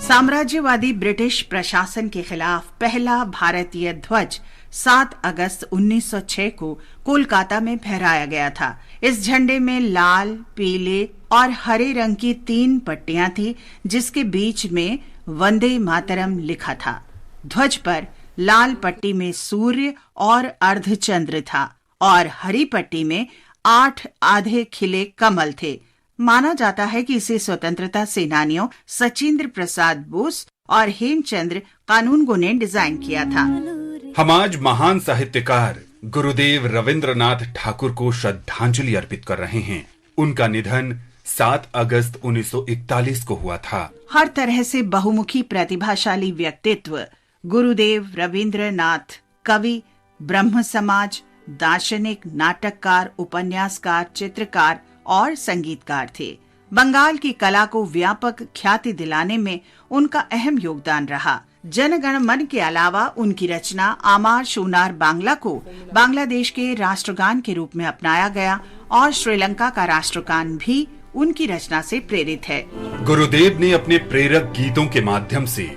साम्राज्यवादी ब्रिटिश प्रशासन के खिलाफ पहला भारतीय ध्वज 7 अगस्त 1906 को कोलकाता में फहराया गया था। इस झंडे में लाल, पीले और हरे रंग की 3 पट्टियां थी, जिसके बीच में वंदे मातरम लिखा था। ध्वज पर लाल पट्टी में सूर्य और अर्धचंद्र था और हरी पट्टी में 8 आधे खिले कमल थे। माना जाता है कि इसे स्वतंत्रता सेनानियों सचिंद्र प्रसाद बोस और हेमचंद्र कानूनगो ने डिजाइन किया था। हम आज महान साहित्यकार गुरुदेव रविंद्रनाथ ठाकुर को श्रद्धांजलि अर्पित कर रहे हैं। उनका निधन 7 अगस्त 1941 को हुआ था। हर तरह से बहुमुखी प्रतिभाशाली व्यक्तित्व गुरुदेव रविंद्रनाथ कवि, ब्रह्म समाज, दार्शनिक, नाटककार, उपन्यासकार, चित्रकार और संगीतकार थे। बंगाल की कला को व्यापक ख्याति दिलाने में उनका अहम योगदान रहा। जनगण मन के अलावा उनकी रचना आमार शूनार बांग्ला को बांग्लादेश के राष्ट्रगान के रूप में अपनाया गया और श्रीलंका का राष्ट्रगान भी उनकी रचना से प्रेरित है। गुरुदेव ने अपने प्रेरक गीतों के माध्यम से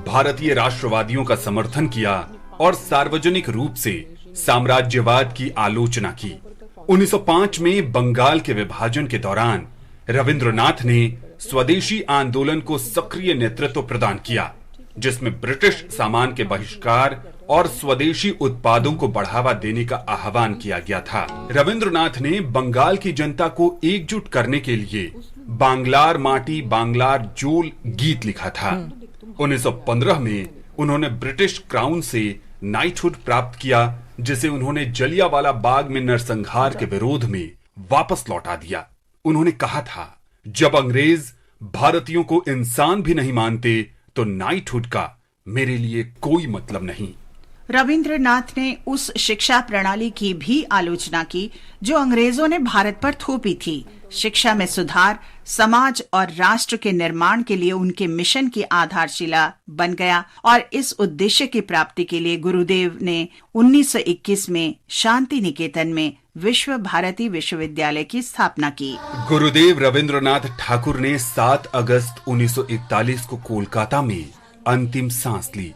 भारतीय राष्ट्रवादियों का समर्थन किया और सार्वजनिक रूप से साम्राज्यवाद की आलोचना की। 1905 में बंगाल के विभाजन के दौरान रविंद्रनाथ ने स्वदेशी आंदोलन को सक्रिय नेतृत्व प्रदान किया, जिसमें ब्रिटिश सामान के बहिष्कार और स्वदेशी उत्पादों को बढ़ावा देने का आह्वान किया गया था। रविंद्रनाथ ने बंगाल की जनता को एकजुट करने के लिए बांग्लार माटी बांग्लार जोल गीत लिखा था। 1915 में उन्होंने ब्रिटिश क्राउन से नाइटहुड प्राप्त किया, जिसे उन्होंने जलियांवाला बाग में नरसंहार के विरोध में वापस लौटा दिया। उन्होंने कहा था, जब अंग्रेज भारतीयों को इंसान भी नहीं मानते तो नाइटहुड का मेरे लिए कोई मतलब नहीं। रविंद्रनाथ ने उस शिक्षा प्रणाली की भी आलोचना की जो अंग्रेजों ने भारत पर थोपी थी। शिक्षा में सुधार समाज और राष्ट्र के निर्माण के लिए उनके मिशन की आधारशिला बन गया और इस उद्देश्य की प्राप्ति के लिए गुरुदेव ने 1921 में शांति निकेतन में विश्व भारती विश्वविद्यालय की स्थापना की। गुरुदेव रविंद्रनाथ ठाकुर ने 7 अगस्त 1941 को कोलकाता में अंतिम सांस ली।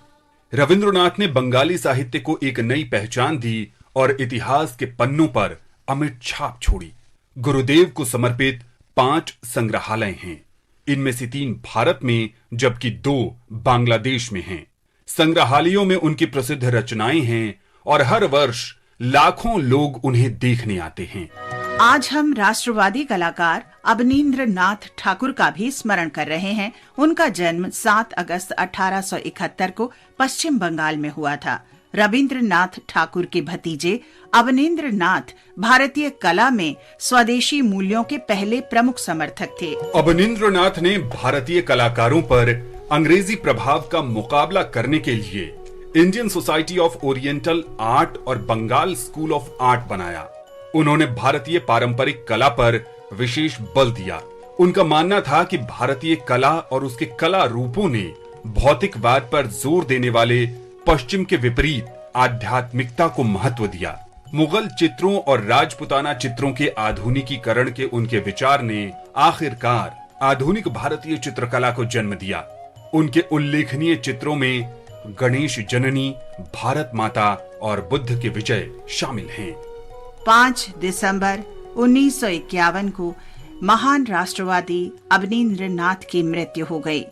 रविंद्रनाथ ने बंगाली साहित्य को एक नई पहचान दी और इतिहास के पन्नों पर अमिट छाप छोड़ी। गुरुदेव को समर्पित 5 संग्रहालय हैं। इनमें से 3 भारत में जबकि 2 बांग्लादेश में हैं। संग्रहालयों में उनकी प्रसिद्ध रचनाएं हैं और हर वर्ष लाखों लोग उन्हें देखने आते हैं। आज हम राष्ट्रवादी कलाकार अवनींद्र नाथ ठाकुर का भी स्मरण कर रहे हैं। उनका जन्म 7 अगस्त 1871 को पश्चिम बंगाल में हुआ था। रविंद्रनाथ ठाकुर के भतीजे अवनींद्र नाथ भारतीय कला में स्वदेशी मूल्यों के पहले प्रमुख समर्थक थे। अवनींद्र नाथ ने भारतीय कलाकारों पर अंग्रेजी प्रभाव का मुकाबला करने के लिए Indian society of oriental art और बंगाल स्कूल ऑफ आर्ट बनाया। उन्होंने भारतीय पारंपरिक कला पर विशेष बल दिया। उनका मानना था कि भारतीय कला और उसके कला रूपों ने भौतिकवाद पर जोर देने वाले पश्चिम के विपरीत आध्यात्मिकता को महत्व दिया। मुगल चित्रों और राजपुताना चित्रों के आधुनिकीकरण के उनके विचार ने आखिरकार आधुनिक भारतीय चित्रकला को जन्म दिया। उनके उल्लेखनीय चित्रों में गणेश जननी, भारत माता और बुद्ध के विजय शामिल हैं। 5 दिसंबर 1951 को महान राष्ट्रवादी अवनींद्र नाथ की मृत्यु हो गई।